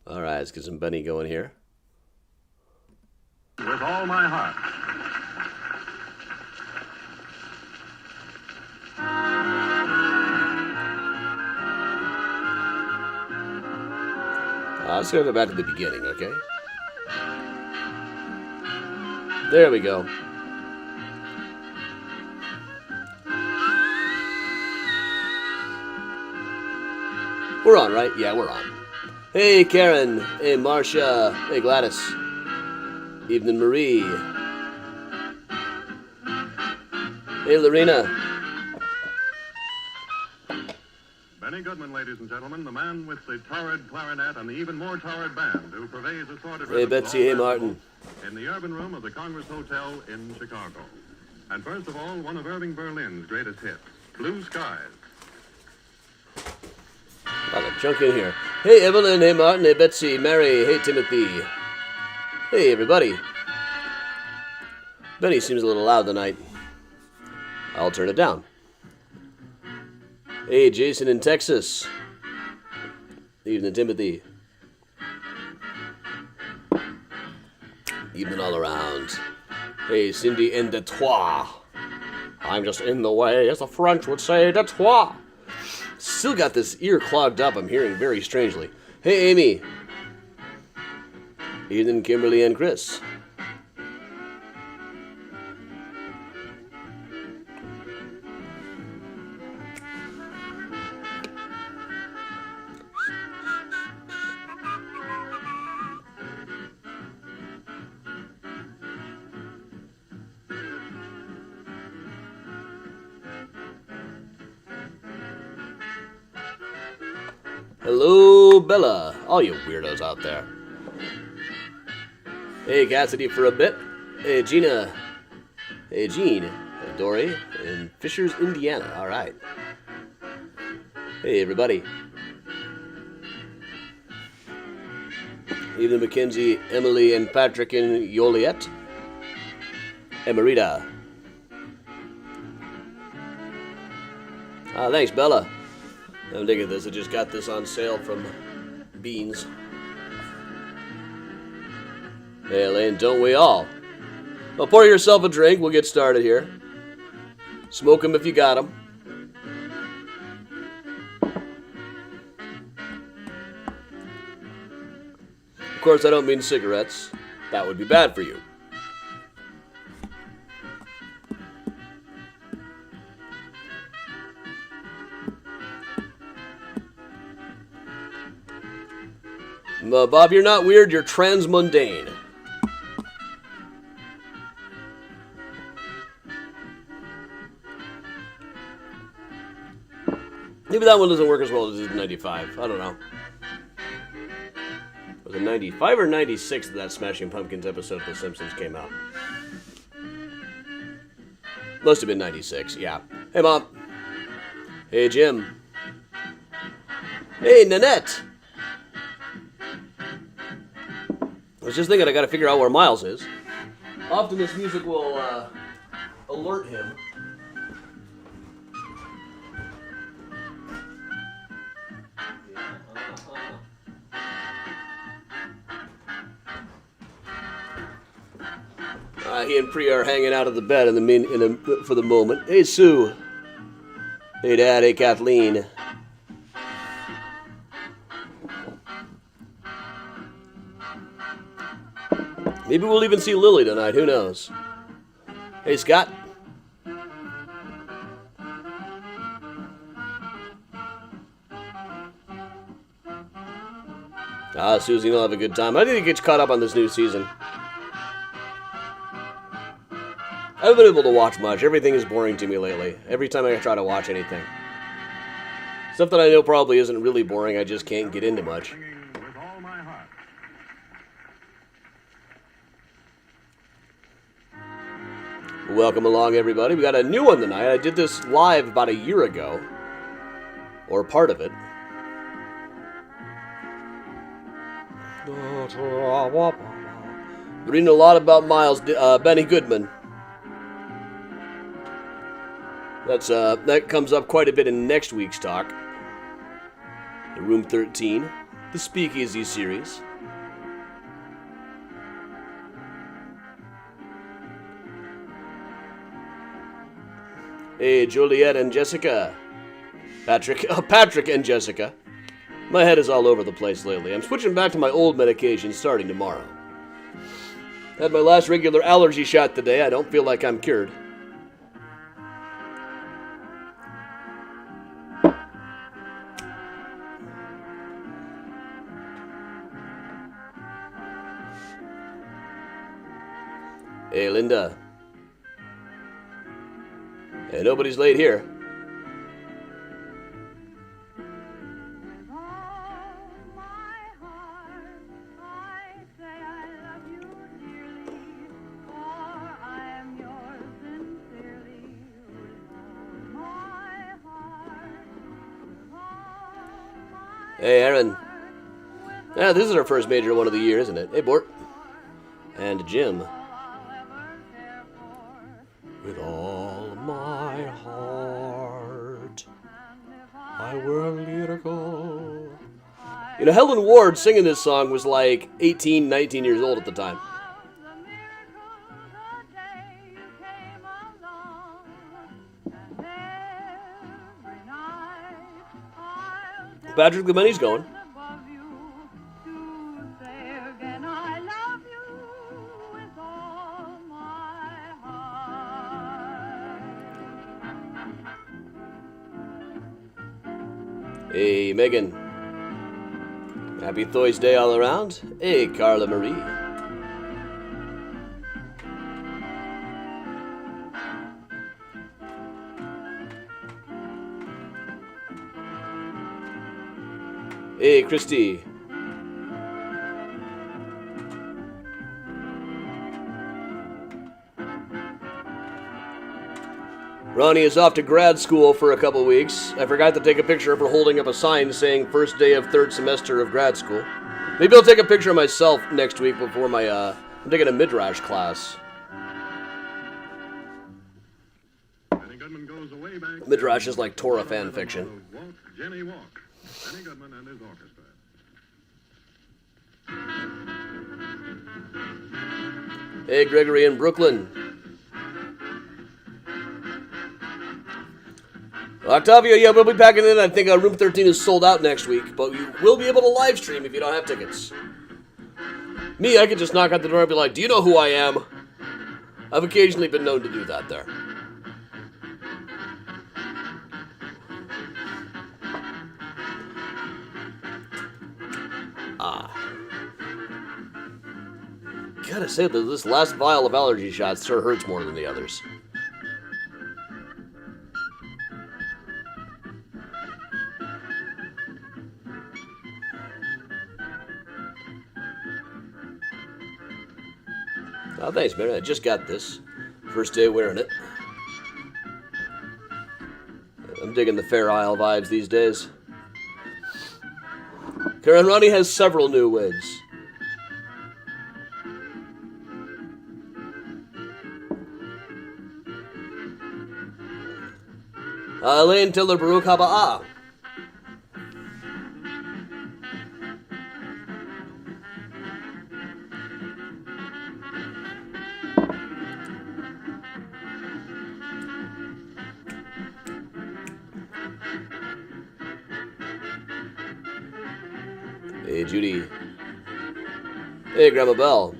All right, let's get some Benny going here. With all my heart. Let's go back to the beginning, okay? There we go. We're on, right? Yeah, we're on. Hey, Karen. Hey, Marcia. Hey, Gladys. Evening, Marie. Hey, Lorena. Benny Goodman, ladies and gentlemen, the man with the torrid clarinet and the even more torrid band who purveys assorted Hey, Betsy. Hey, Martin. In the urban room of the Congress Hotel in Chicago. And first of all, one of Irving Berlin's greatest hits, Blue Skies. Got a chunk in here. Hey, Evelyn. Hey, Martin. Hey, Betsy. Mary. Hey, Timothy. Hey, everybody. Benny seems a little loud tonight. I'll turn it down. Hey, Jason in Texas. Evening, Timothy. Evening all around. Hey, Cindy in Detroit. I'm just in the way, as the French would say, Detroit. Still got this ear clogged up, I'm hearing very strangely. Hey, Amy. Evening, Kimberly and Chris. Hello, Bella. All you weirdos out there. Hey, Cassidy for a bit. Hey, Gina. Hey, Jean. Hey, Dory. In Fishers, Indiana. All right. Hey, everybody. Evening, Mackenzie, Emily, and Patrick in Joliet. Emerita. Thanks, Bella. I'm digging this. I just got this on sale from Beans. Hey, Elaine, don't we all? Well, pour yourself a drink. We'll get started here. Smoke them if you got them. Of course, I don't mean cigarettes. That would be bad for you. Bob, you're not weird, you're transmundane. Maybe that one doesn't work as well as it 95. I don't know. Was it 95 or 96 that Smashing Pumpkins episode of The Simpsons came out? Must have been 96, yeah. Hey, Mom. Hey, Jim. Hey, Nanette. I was just thinking I gotta figure out where Miles is. Often this music will alert him. He and Priya are hanging out of the bed for the moment. Hey, Sue. Hey, Dad. Hey, Kathleen. Maybe we'll even see Lily tonight. Who knows? Hey, Scott. Susie will have a good time. I need to get caught up on this new season. I haven't been able to watch much. Everything is boring to me lately. Every time I try to watch anything. Stuff that I know probably isn't really boring, I just can't get into much. With all my heart. Welcome along, everybody. We got a new one tonight. I did this live about a year ago. Or part of it. Reading a lot about Miles, Benny Goodman. That comes up quite a bit in next week's talk. Room 13. the Speakeasy series. Hey, Juliet and Jessica. Patrick and Jessica. My head is all over the place lately. I'm switching back to my old medication starting tomorrow. Had my last regular allergy shot today. I don't feel like I'm cured. Hey, Linda. Hey, nobody's late here. Hey, Aaron. Yeah, this is our first major one of the year, isn't it? Hey, Bort. And Jim. With all my heart, I will lyrical. You know, Helen Ward singing this song was like 18, 19 years old at the time. Patrick Clementi's going. Hey, Megan. Happy Thursday all around. Hey, Carla Marie. Hey, Christy. Ronnie is off to grad school for a couple weeks. I forgot to take a picture of her holding up a sign saying first day of third semester of grad school. Maybe I'll take a picture of myself next week before my, I'm taking a Midrash class. Benny Goodman goes away back. Midrash is like Torah fan fiction. Walk, Jenny Walk. Benny Goodman and his orchestra. Hey, Gregory in Brooklyn. Octavia, yeah, we'll be packing in. I think room 13 is sold out next week, but you will be able to live stream if you don't have tickets. Me, I could just knock on the door and be like, do you know who I am? I've occasionally been known to do that there. Gotta say that this last vial of allergy shots sure hurts more than the others. Oh, thanks, man. I just got this. First day wearing it. I'm digging the Fair Isle vibes these days. Karen Ronnie has several new wigs. Elaine Tiller Baruch Haba'ah. Hey, Judy. Hey, Grandma Bell.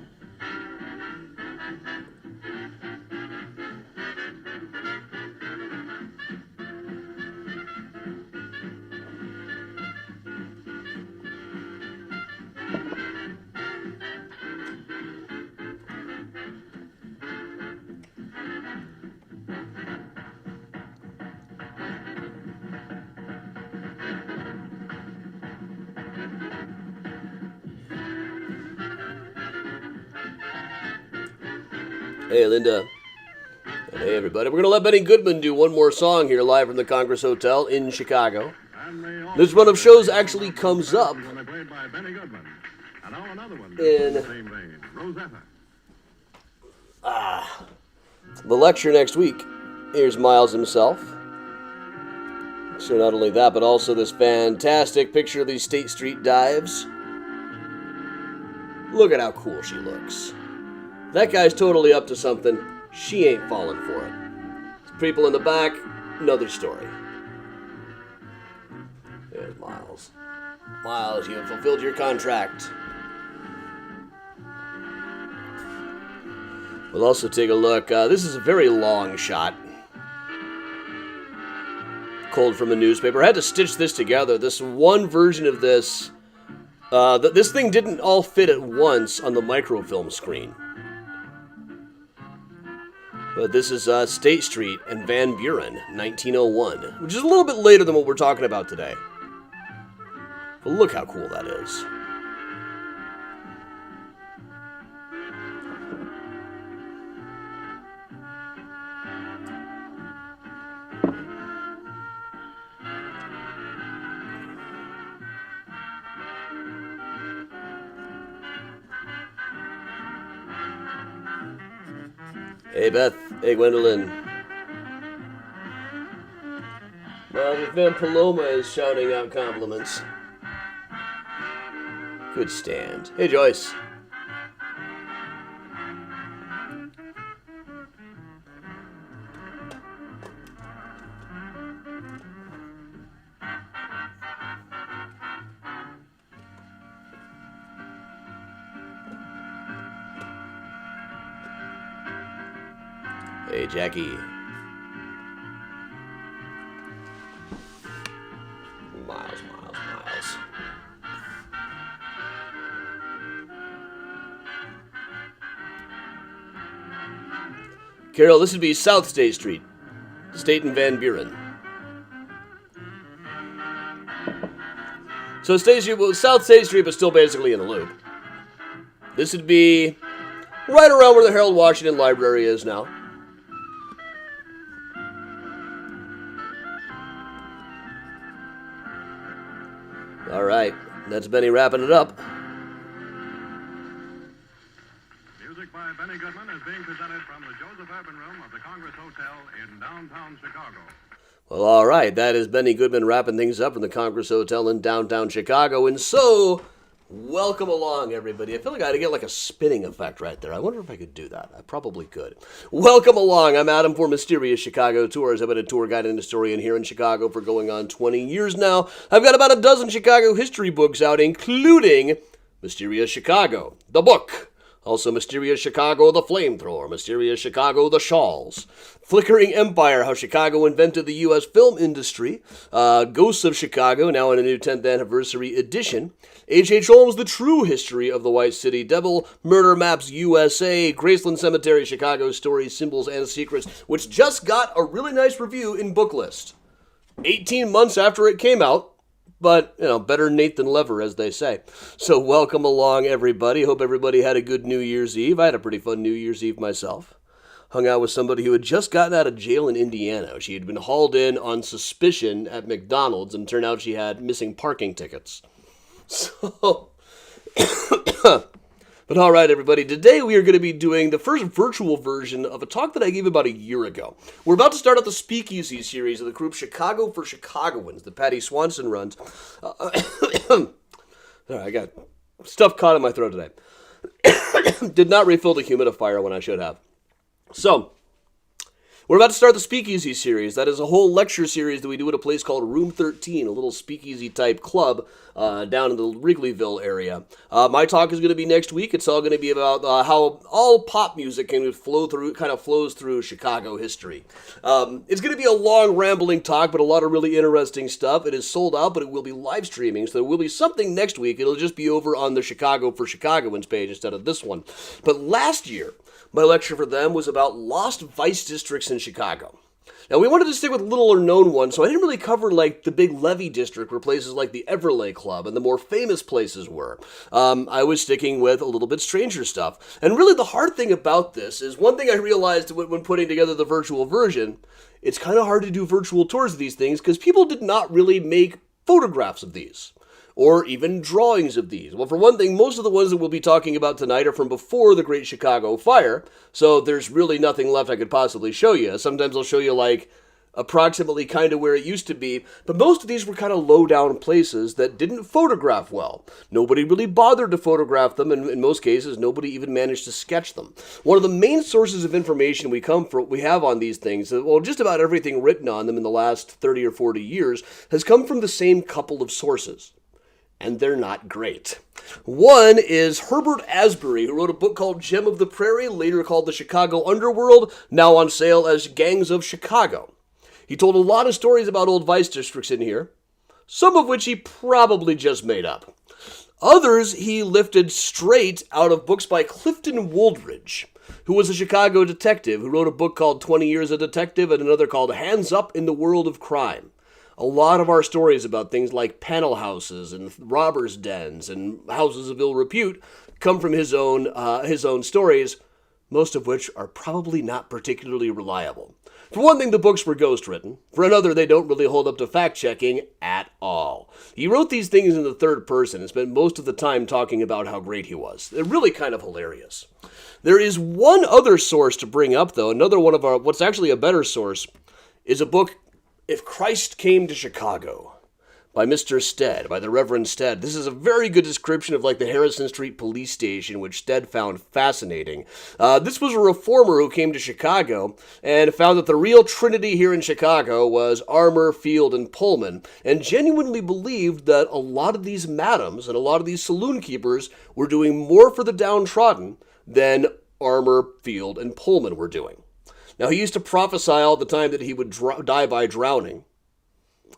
Hey, Linda. And hey, everybody. We're going to let Benny Goodman do one more song here live from the Congress Hotel in Chicago. This run of shows actually comes up in the lecture next week. Here's Miles himself. So not only that, but also this fantastic picture of these State Street dives. Look at how cool she looks. That guy's totally up to something. She ain't falling for it. People in the back, another story. There's Miles. Miles, you have fulfilled your contract. We'll also take a look. This is a very long shot. Culled from a newspaper. I had to stitch this together. This one version of this, this thing didn't all fit at once on the microfilm screen. But this is State Street and Van Buren, 1901, which is a little bit later than what we're talking about today. But look how cool that is. Hey Beth, hey Gwendolyn. Well, Van Paloma is shouting out compliments. Good stand. Hey Joyce. Hey, Jackie. Miles. Carol, this would be South State Street. State and Van Buren. So South State Street, but still basically in the loop. This would be right around where the Harold Washington Library is now. All right, that's Benny wrapping it up. Music by Benny Goodman is being presented from the Joseph Urban Room of the Congress Hotel in downtown Chicago. Well, all right, that is Benny Goodman wrapping things up from the Congress Hotel in downtown Chicago. And so, welcome along, everybody. I feel like I had to get like a spinning effect right there. I wonder if I could do that. I probably could. Welcome along. I'm Adam for Mysterious Chicago Tours. I've been a tour guide and historian here in Chicago for going on 20 years now. I've got about a dozen Chicago history books out, including Mysterious Chicago, the book. Also, Mysterious Chicago, the Flamethrower. Mysterious Chicago, the Shawls. Flickering Empire, how Chicago invented the U.S. film industry. Ghosts of Chicago, now in a new 10th anniversary edition. H.H. Holmes, The True History of the White City Devil. Murder Maps USA. Graceland Cemetery, Chicago Stories, Symbols, and Secrets, which just got a really nice review in Booklist. 18 months after it came out. But, better Nate than Lever, as they say. So welcome along, everybody. Hope everybody had a good New Year's Eve. I had a pretty fun New Year's Eve myself. Hung out with somebody who had just gotten out of jail in Indiana. She had been hauled in on suspicion at McDonald's, and turned out she had missing parking tickets. So... But all right, everybody, today we are going to be doing the first virtual version of a talk that I gave about a year ago. We're about to start out the Speakeasy series of the group Chicago for Chicagoans that Patty Swanson runs. I got stuff caught in my throat today. Did not refill the humidifier when I should have. So, we're about to start the Speakeasy series. That is a whole lecture series that we do at a place called Room 13, a little speakeasy-type club down in the Wrigleyville area. My talk is going to be next week. It's all going to be about how all pop music kind of flows through Chicago history. It's going to be a long, rambling talk, but a lot of really interesting stuff. It is sold out, but it will be live streaming, so there will be something next week. It'll just be over on the Chicago for Chicagoans page instead of this one. But last year, my lecture for them was about lost vice districts in Chicago. Now, we wanted to stick with little or known ones, so I didn't really cover, the big Levee district where places like the Everleigh Club and the more famous places were. I was sticking with a little bit stranger stuff. And really, the hard thing about this is one thing I realized when putting together the virtual version, it's kind of hard to do virtual tours of these things because people did not really make photographs of these. Or even drawings of these. Well, for one thing, most of the ones that we'll be talking about tonight are from before the Great Chicago Fire, so there's really nothing left I could possibly show you. Sometimes I'll show you, approximately kind of where it used to be, but most of these were kind of low-down places that didn't photograph well. Nobody really bothered to photograph them, and in most cases, nobody even managed to sketch them. One of the main sources of information we have on these things, well, just about everything written on them in the last 30 or 40 years, has come from the same couple of sources. And they're not great. One is Herbert Asbury, who wrote a book called Gem of the Prairie, later called The Chicago Underworld, now on sale as Gangs of Chicago. He told a lot of stories about old vice districts in here, some of which he probably just made up. Others he lifted straight out of books by Clifton Wooldridge, who was a Chicago detective who wrote a book called 20 Years a Detective and another called Hands Up in the World of Crime. A lot of our stories about things like panel houses and robbers' dens and houses of ill repute come from his own stories, most of which are probably not particularly reliable. For one thing, the books were ghostwritten. For another, they don't really hold up to fact-checking at all. He wrote these things in the third person and spent most of the time talking about how great he was. They're really kind of hilarious. There is one other source to bring up, though. Another one of our, what's actually a better source, is a book, If Christ Came to Chicago, by Mr. Stead, by the Reverend Stead. This is a very good description of like the Harrison Street police station, which Stead found fascinating. This was a reformer who came to Chicago and found that the real trinity here in Chicago was Armour, Field, and Pullman, and genuinely believed that a lot of these madams and a lot of these saloon keepers were doing more for the downtrodden than Armour, Field, and Pullman were doing. Now, he used to prophesy all the time that he would die by drowning.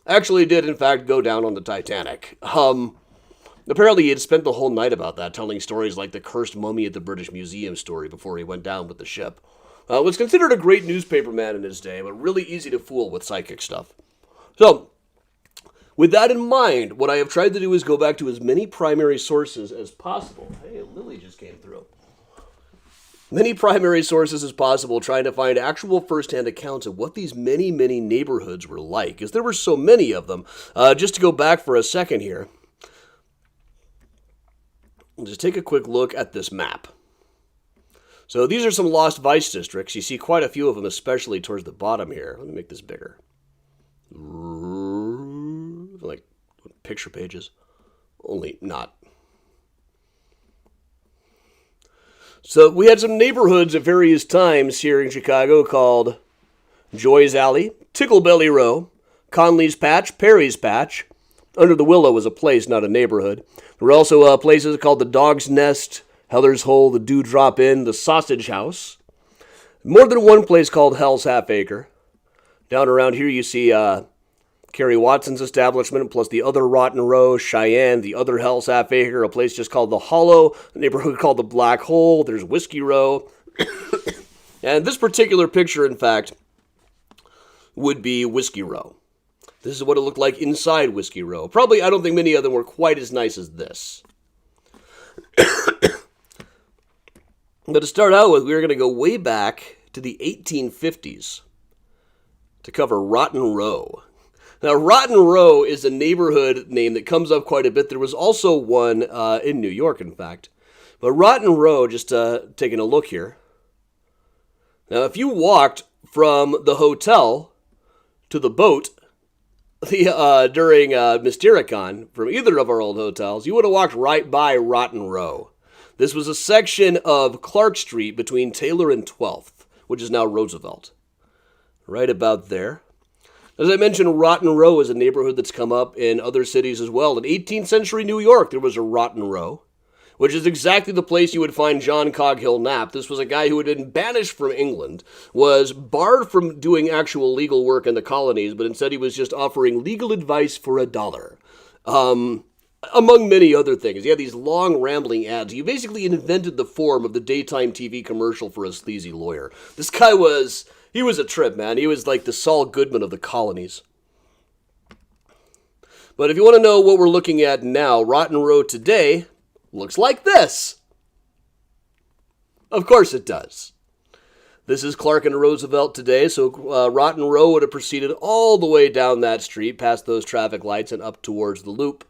Actually did, in fact, go down on the Titanic. Apparently he had spent the whole night about that, telling stories like the cursed mummy at the British Museum story before he went down with the ship. Was considered a great newspaper man in his day, but really easy to fool with psychic stuff. So, with that in mind, what I have tried to do is go back to as many primary sources as possible. Hey, Lily just came through. Many primary sources as possible, trying to find actual first-hand accounts of what these many, many neighborhoods were like, because there were so many of them. Just to go back for a second here, we'll just take a quick look at this map. So these are some lost vice districts. You see quite a few of them, especially towards the bottom here. Let me make this bigger. Like picture pages, only not. So we had some neighborhoods at various times here in Chicago called Joy's Alley, Ticklebelly Row, Conley's Patch, Perry's Patch. Under the Willow was a place, not a neighborhood. There were also places called the Dog's Nest, Heller's Hole, the Dewdrop Inn, the Sausage House. More than one place called Hell's Half Acre. Down around here you see Kerry Watson's establishment, plus the other Rotten Row, Cheyenne, the other Hell's Half Acre, a place just called the Hollow, a neighborhood called the Black Hole, there's Whiskey Row. And this particular picture, in fact, would be Whiskey Row. This is what it looked like inside Whiskey Row. Probably, I don't think many of them were quite as nice as this. But to start out with, we're going to go way back to the 1850s to cover Rotten Row. Now, Rotten Row is a neighborhood name that comes up quite a bit. There was also one in New York, in fact. But Rotten Row, just taking a look here. Now, if you walked from the hotel to the boat during Mystericon from either of our old hotels, you would have walked right by Rotten Row. This was a section of Clark Street between Taylor and 12th, which is now Roosevelt. Right about there. As I mentioned, Rotten Row is a neighborhood that's come up in other cities as well. In 18th century New York, there was a Rotten Row, which is exactly the place you would find John Coghill Knapp. This was a guy who had been banished from England, was barred from doing actual legal work in the colonies, but instead he was just offering legal advice for $1. Among many other things. He had these long, rambling ads. He basically invented the form of the daytime TV commercial for a sleazy lawyer. This guy was... He was a trip, man. He was like the Saul Goodman of the colonies. But if you want to know what we're looking at now, Rotten Row today looks like this. Of course it does. This is Clark and Roosevelt today, so Rotten Row would have proceeded all the way down that street, past those traffic lights and up towards the Loop.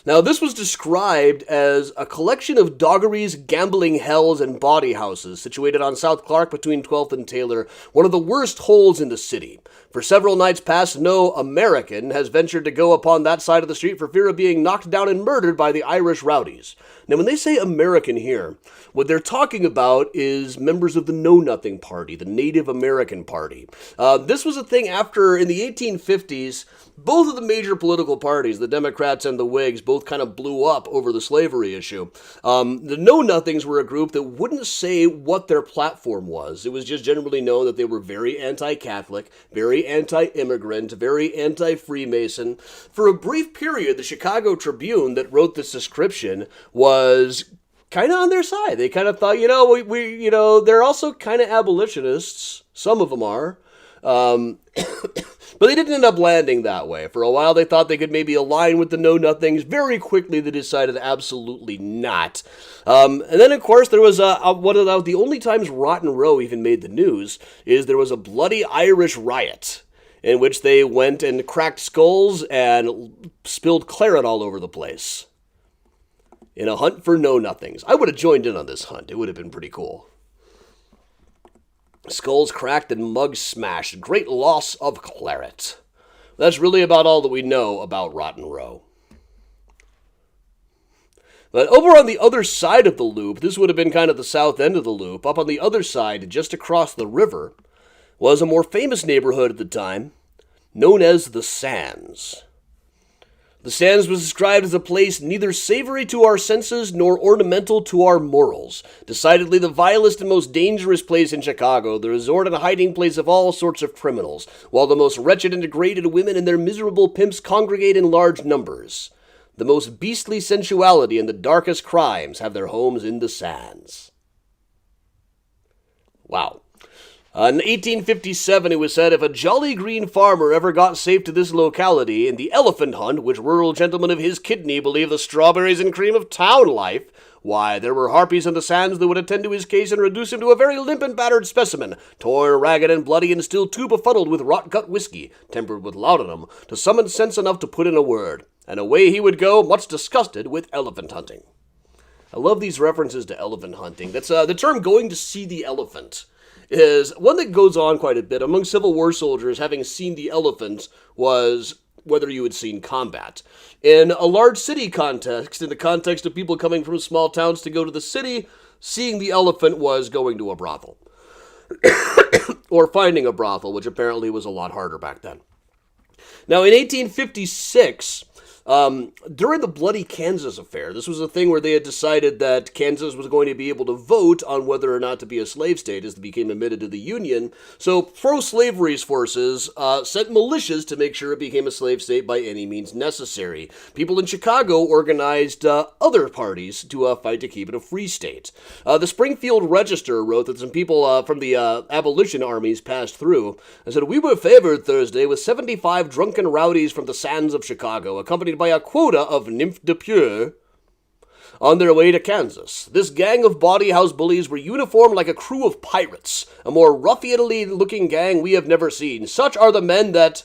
Now, this was described as a collection of doggeries, gambling hells, and bawdy houses situated on South Clark between 12th and Taylor, one of the worst holes in the city. For several nights past, no American has ventured to go upon that side of the street for fear of being knocked down and murdered by the Irish rowdies. Now, when they say American here, what they're talking about is members of the Know Nothing Party, the Native American Party. This was a thing after, in the 1850s, both of the major political parties, the Democrats and the Whigs, both kind of blew up over the slavery issue. The Know-Nothings were a group that wouldn't say what their platform was. It was just generally known that they were very anti-Catholic, very anti-immigrant, very anti-Freemason. For a brief period, the Chicago Tribune that wrote this description was kind of on their side. They kind of thought, they're also kind of abolitionists. Some of them are. But they didn't end up landing that way. For a while, they thought they could maybe align with the Know-Nothings. Very quickly, they decided absolutely not. And then, of course, there was one of the only times Rotten Row even made the news is there was a bloody Irish riot in which they went and cracked skulls and spilled claret all over the place in a hunt for Know-Nothings. I would have joined in on this hunt. It would have been pretty cool. Skulls cracked and mugs smashed. Great loss of claret. That's really about all that we know about Rotten Row. But over on the other side of the loop, this would have been kind of the south end of the loop, up on the other side, just across the river, was a more famous neighborhood at the time, known as the Sands. The Sands was described as a place neither savory to our senses nor ornamental to our morals. Decidedly the vilest and most dangerous place in Chicago, the resort and hiding place of all sorts of criminals, while the most wretched and degraded women and their miserable pimps congregate in large numbers. The most beastly sensuality and the darkest crimes have their homes in the Sands. Wow. In 1857, it was said, if a jolly green farmer ever got safe to this locality, in the elephant hunt, which rural gentlemen of his kidney believe the strawberries and cream of town life, why, there were harpies in the Sands that would attend to his case and reduce him to a very limp and battered specimen, torn, ragged, and bloody, and still too befuddled with rot-gut whiskey, tempered with laudanum, to summon sense enough to put in a word. And away he would go, much disgusted with elephant hunting. I love these references to elephant hunting. That's the term going to see the elephant is one that goes on quite a bit. Among Civil War soldiers, having seen the elephant was whether you had seen combat. In a large city context, in the context of people coming from small towns to go to the city, seeing the elephant was going to a brothel. Or finding a brothel, which apparently was a lot harder back then. Now, in 1856... during the Bloody Kansas affair, this was a thing where they had decided that Kansas was going to be able to vote on whether or not to be a slave state as they became admitted to the Union. So pro-slavery forces sent militias to make sure it became a slave state by any means necessary. People in Chicago organized other parties to fight to keep it a free state. The Springfield Register wrote that some people from the abolition armies passed through and said, "We were favored Thursday with 75 drunken rowdies from the Sands of Chicago, accompanied by a quota of nymphes de pure on their way to Kansas. This gang of bawdy house bullies were uniformed like a crew of pirates, a more ruffianly-looking gang we have never seen. Such are the men that..."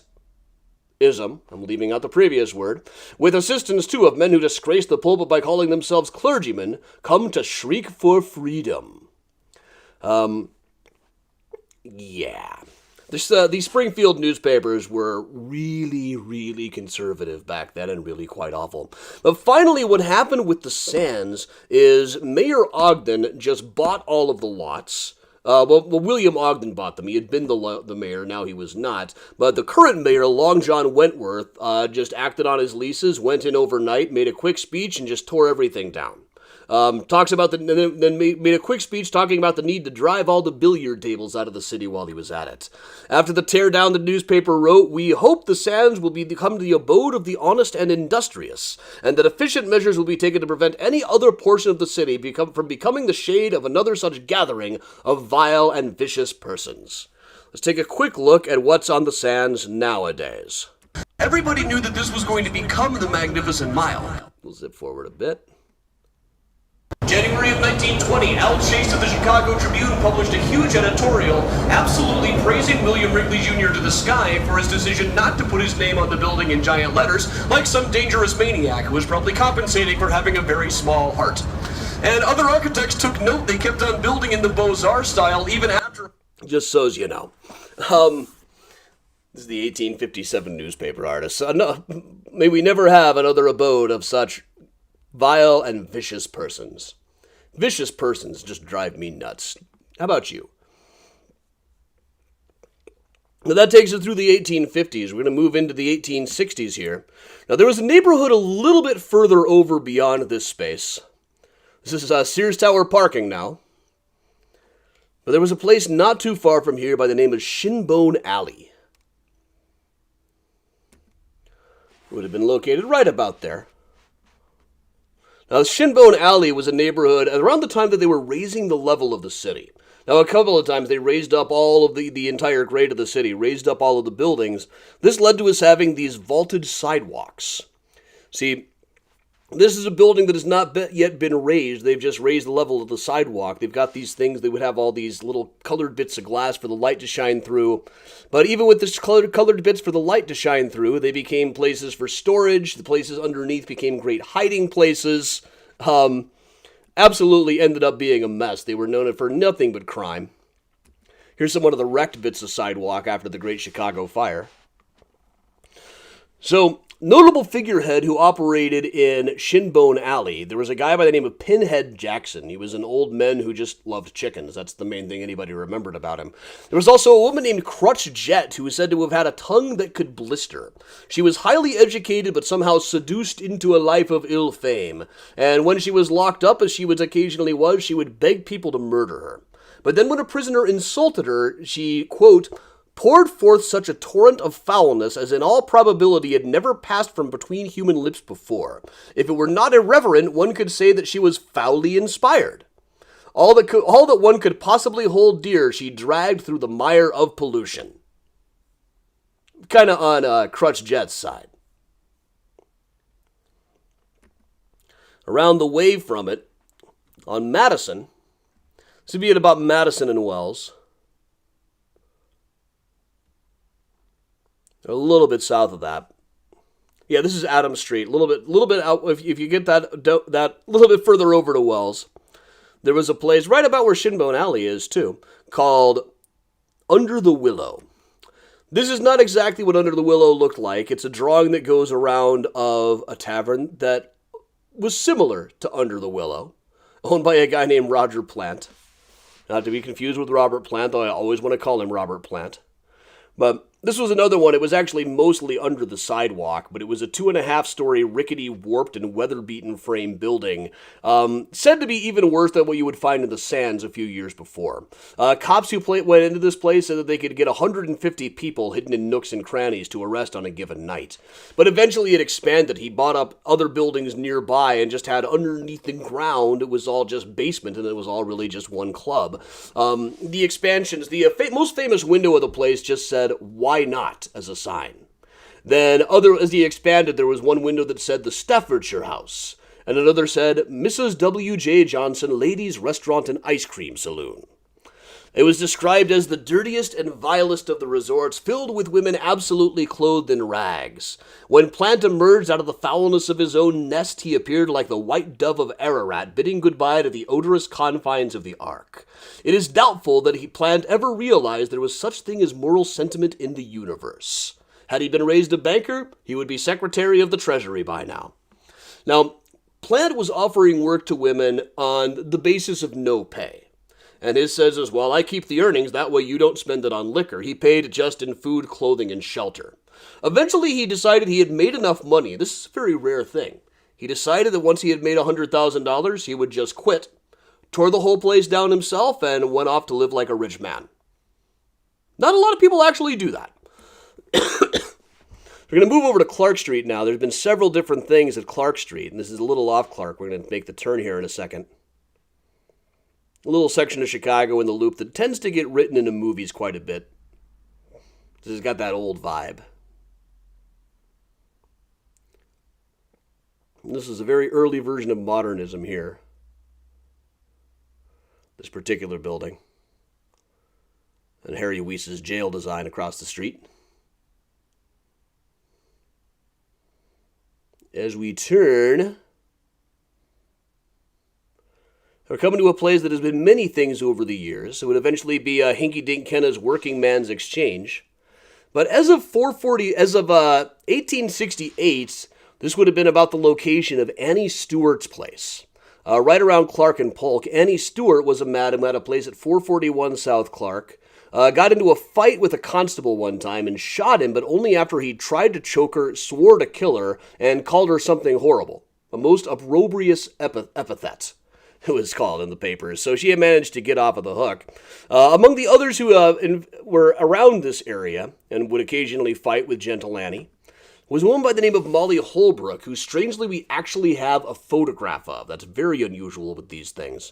I'm leaving out the previous word, "with assistance, too, of men who disgrace the pulpit by calling themselves clergymen, come to shriek for freedom." Yeah. These Springfield newspapers were really, really conservative back then and really quite awful. But finally, what happened with the Sands is Mayor Ogden just bought all of the lots. William Ogden bought them. He had been the mayor, now he was not. But the current mayor, Long John Wentworth, just acted on his leases, went in overnight, made a quick speech, and just tore everything down. Talks about then made a quick speech talking about the need to drive all the billiard tables out of the city while he was at it. After the teardown, the newspaper wrote, "We hope the Sands will become the abode of the honest and industrious, and that efficient measures will be taken to prevent any other portion of the city from becoming the shade of another such gathering of vile and vicious persons." Let's take a quick look at what's on the Sands nowadays. Everybody knew that this was going to become the Magnificent Mile. We'll zip forward a bit. January of 1920, Al Chase of the Chicago Tribune published a huge editorial absolutely praising William Wrigley Jr. to the sky for his decision not to put his name on the building in giant letters like some dangerous maniac who was probably compensating for having a very small heart. And other architects took note. They kept on building in the Beaux-Arts style even after... Just so as you know. This is the 1857 newspaper artist. No, may we never have another abode of such vile and vicious persons. Vicious persons just drive me nuts. How about you? Now that takes us through the 1850s. We're going to move into the 1860s here. Now there was a neighborhood a little bit further over beyond this space. This is Sears Tower parking now. But there was a place not too far from here by the name of Shinbone Alley. It would have been located right about there. Now, Shinbone Alley was a neighborhood around the time that they were raising the level of the city. Now, a couple of times they raised up all of the entire grade of the city, raised up all of the buildings. This led to us having these vaulted sidewalks. See, this is a building that has not yet been raised. They've just raised the level of the sidewalk. They've got these things. They would have all these little colored bits of glass for the light to shine through. But even with this colored bits for the light to shine through, they became places for storage. The places underneath became great hiding places. Absolutely ended up being a mess. They were known for nothing but crime. Here's some of the wrecked bits of sidewalk after the Great Chicago Fire. So, notable figurehead who operated in Shinbone Alley. There was a guy by the name of Pinhead Jackson. He was an old man who just loved chickens. That's the main thing anybody remembered about him. There was also a woman named Crutch Jet who was said to have had a tongue that could blister. She was highly educated but somehow seduced into a life of ill fame. And when she was locked up, as she occasionally was, she would beg people to murder her. But then when a prisoner insulted her, she, quote, poured forth such a torrent of foulness as in all probability had never passed from between human lips before. If it were not irreverent, one could say that she was foully inspired. All that one could possibly hold dear she dragged through the mire of pollution. Kind of on Crutch Jet's side. Around the way from it, on Madison, this would be at about Madison and Wells, a little bit south of that. Yeah, this is Adams Street. A little bit out. If you get that little bit further over to Wells, there was a place right about where Shinbone Alley is too, called Under the Willow. This is not exactly what Under the Willow looked like. It's a drawing that goes around of a tavern that was similar to Under the Willow, owned by a guy named Roger Plant. Not to be confused with Robert Plant, though I always want to call him Robert Plant. But this was another one. It was actually mostly under the sidewalk, but it was a 2.5-story rickety, warped, and weather-beaten frame building, said to be even worse than what you would find in the Sands a few years before. Cops who went into this place said that they could get 150 people hidden in nooks and crannies to arrest on a given night. But eventually it expanded. He bought up other buildings nearby and just had underneath the ground, it was all just basement, and it was all really just one club. The expansions, the most famous window of the place just said, "Why not?" as a sign. Then as he expanded, there was one window that said the Staffordshire House, and another said Mrs. W.J. Johnson Ladies' Restaurant and Ice Cream Saloon. It was described as the dirtiest and vilest of the resorts, filled with women absolutely clothed in rags. When Plant emerged out of the foulness of his own nest, he appeared like the white dove of Ararat, bidding goodbye to the odorous confines of the Ark. It is doubtful that Plant ever realized there was such thing as moral sentiment in the universe. Had he been raised a banker, he would be Secretary of the Treasury by now. Now, Plant was offering work to women on the basis of no pay. And his says as well, I keep the earnings, that way you don't spend it on liquor. He paid just in food, clothing, and shelter. Eventually he decided he had made enough money. This is a very rare thing. He decided that once he had made $100,000, he would just quit, tore the whole place down himself, and went off to live like a rich man. Not a lot of people actually do that. We're going to move over to Clark Street now. There's been several different things at Clark Street, and this is a little off Clark. We're going to make the turn here in a second. A little section of Chicago in the Loop that tends to get written into movies quite a bit. This has got that old vibe. This is a very early version of modernism here. this particular building. And Harry Weiss's jail design across the street. As we turn, we're coming to a place that has been many things over the years. It would eventually be Hinky Dink Kenna's Working Man's Exchange. But as of 1868, this would have been about the location of Annie Stewart's place. Right around Clark and Polk, Annie Stewart was a madam who had a place at 441 South Clark. Got into a fight with a constable one time and shot him, but only after he tried to choke her, swore to kill her, and called her something horrible. A most opprobrious epithet, it was called in the papers. So she had managed to get off of the hook. Among the others who were around this area and would occasionally fight with Gentle Annie was a woman by the name of Molly Holbrook, who strangely we actually have a photograph of. That's very unusual with these things.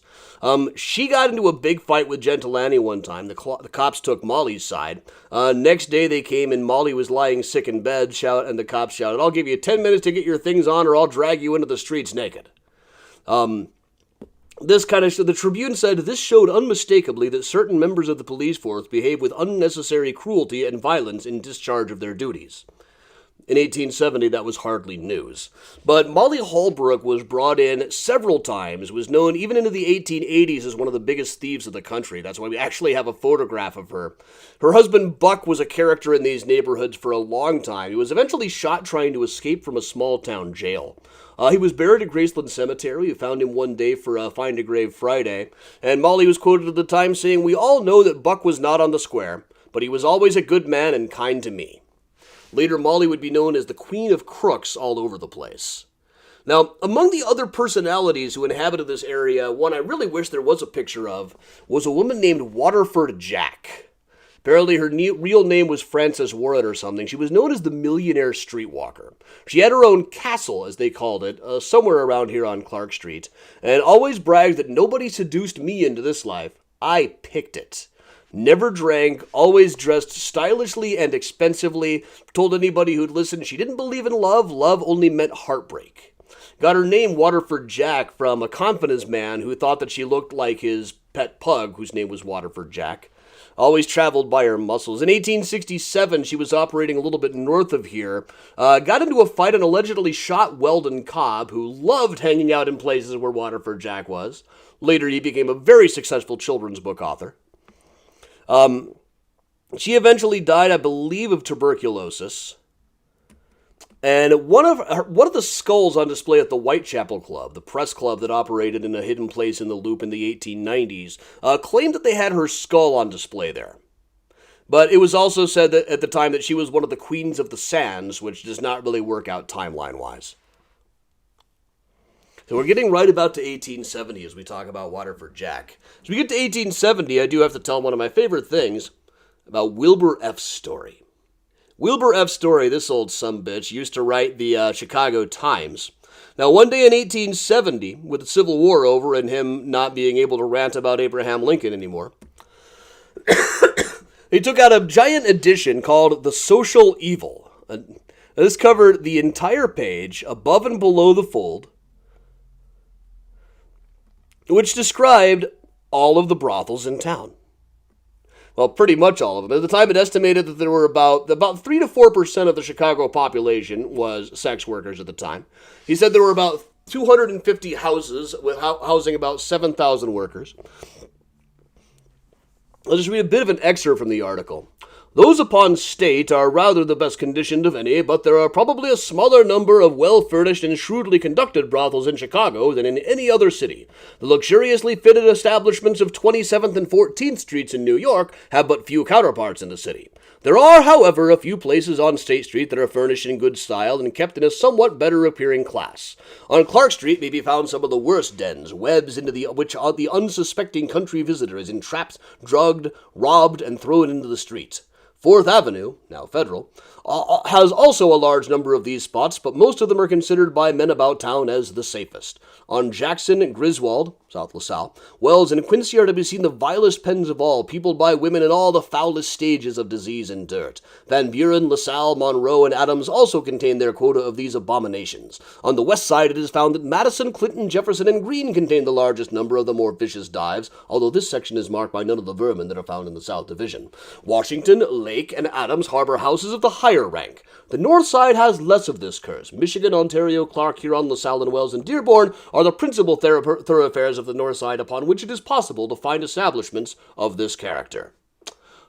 She got into a big fight with Gentle Annie one time. The cops took Molly's side. Next day they came and Molly was lying sick in bed, and the cops shouted, "I'll give you 10 minutes to get your things on or I'll drag you into the streets naked." The Tribune said, "This showed unmistakably that certain members of the police force behaved with unnecessary cruelty and violence in discharge of their duties." In 1870, that was hardly news. But Molly Holbrook was brought in several times, was known even into the 1880s as one of the biggest thieves of the country. That's why we actually have a photograph of her. Her husband, Buck, was a character in these neighborhoods for a long time. He was eventually shot trying to escape from a small-town jail. He was buried at Graceland Cemetery. We found him one day for Find a Grave Friday. And Molly was quoted at the time saying, "We all know that Buck was not on the square, but he was always a good man and kind to me." Later, Molly would be known as the Queen of Crooks all over the place. Now, among the other personalities who inhabited this area, one I really wish there was a picture of was a woman named Waterford Jack. Apparently, her real name was Frances Warren or something. She was known as the Millionaire Streetwalker. She had her own castle, as they called it, somewhere around here on Clark Street, and always bragged that nobody seduced me into this life. I picked it. Never drank, always dressed stylishly and expensively, told anybody who'd listen she didn't believe in love, love only meant heartbreak. Got her name Waterford Jack from a confidence man who thought that she looked like his pet pug, whose name was Waterford Jack. Always traveled by her muscles. In 1867, she was operating a little bit north of here, got into a fight and allegedly shot Weldon Cobb, who loved hanging out in places where Waterford Jack was. Later, he became a very successful children's book author. She eventually died, I believe, of tuberculosis. And one of the skulls on display at the Whitechapel Club, the press club that operated in a hidden place in the Loop in the 1890s, claimed that they had her skull on display there. But it was also said that at the time that she was one of the queens of the sands, which does not really work out timeline-wise. So we're getting right about to 1870 as we talk about Waterford Jack. As we get to 1870, I do have to tell one of my favorite things about Wilbur F. Story. Wilbur F. Story, this old sumbitch, used to write the Chicago Times. Now, one day in 1870, with the Civil War over and him not being able to rant about Abraham Lincoln anymore, he took out a giant edition called The Social Evil. This covered the entire page, above and below the fold, which described all of the brothels in town. Well, pretty much all of them. At the time, it estimated that there were about 3 to 4% of the Chicago population was sex workers at the time. He said there were about 250 houses with housing about 7,000 workers. I'll just read a bit of an excerpt from the article. Those upon state are rather the best conditioned of any, but there are probably a smaller number of well-furnished and shrewdly conducted brothels in Chicago than in any other city. The luxuriously fitted establishments of 27th and 14th Streets in New York have but few counterparts in the city. There are, however, a few places on State Street that are furnished in good style and kept in a somewhat better appearing class. On Clark Street may be found some of the worst dens, webs into which the unsuspecting country visitor is entrapped, drugged, robbed, and thrown into the street. Fourth Avenue, now Federal, has also a large number of these spots, but most of them are considered by men about town as the safest. On Jackson, Griswold, South LaSalle, Wells, and Quincy are to be seen the vilest pens of all, peopled by women in all the foulest stages of disease and dirt. Van Buren, LaSalle, Monroe, and Adams also contain their quota of these abominations. On the west side, it is found that Madison, Clinton, Jefferson, and Greene contain the largest number of the more vicious dives, although this section is marked by none of the vermin that are found in the South Division. Washington, Lake, and Adams harbor houses of the higher rank. The north side has less of this curse. Michigan, Ontario, Clark, Huron, LaSalle, and Wells, and Dearborn are the principal thoroughfares of the north side upon which it is possible to find establishments of this character.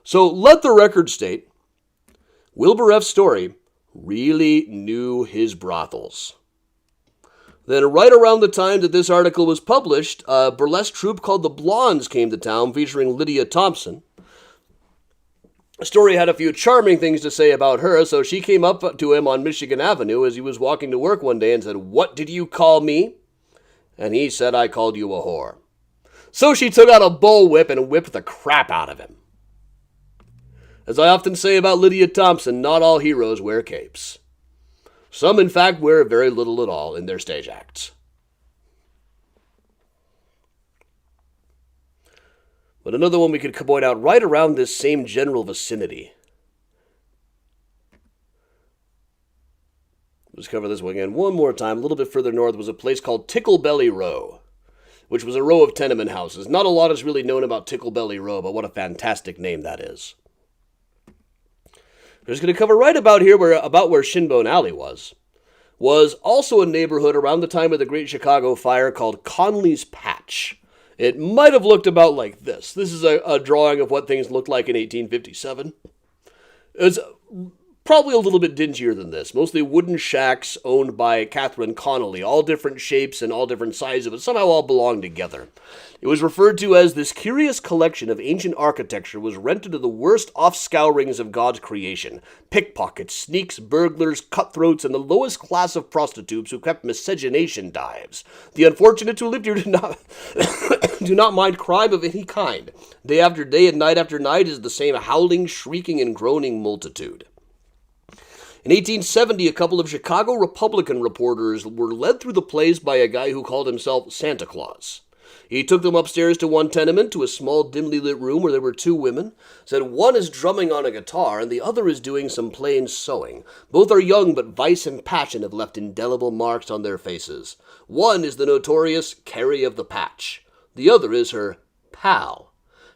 So let the record state, Wilbur F. Story really knew his brothels. Then right around the time that this article was published, a burlesque troupe called the Blondes came to town featuring Lydia Thompson. Story had a few charming things to say about her, so she came up to him on Michigan Avenue as he was walking to work one day and said, "What did you call me?" And he said, "I called you a whore." So she took out a bullwhip and whipped the crap out of him. As I often say about Lydia Thompson, not all heroes wear capes. Some, in fact, wear very little at all in their stage acts. But another one we could point out right around this same general vicinity. Let's cover this one again one more time. A little bit further north was a place called Ticklebelly Row, which was a row of tenement houses. Not a lot is really known about Ticklebelly Row, but what a fantastic name that is. We're just going to cover right about here where Shinbone Alley was also a neighborhood around the time of the Great Chicago Fire called Conley's Patch. It might have looked about like this. This is a drawing of what things looked like in 1857. It's probably a little bit dingier than this. Mostly wooden shacks owned by Catherine Connolly, all different shapes and all different sizes, but somehow all belonged together. It was referred to as this curious collection of ancient architecture was rented to the worst offscourings of God's creation. Pickpockets, sneaks, burglars, cutthroats, and the lowest class of prostitutes who kept miscegenation dives. The unfortunates who lived here do not mind crime of any kind. Day after day and night after night is the same howling, shrieking, and groaning multitude. In 1870, a couple of Chicago Republican reporters were led through the place by a guy who called himself Santa Claus. He took them upstairs to one tenement, to a small, dimly lit room where there were two women. Said one is drumming on a guitar, and the other is doing some plain sewing. Both are young, but vice and passion have left indelible marks on their faces. One is the notorious Carrie of the Patch. The other is her pal.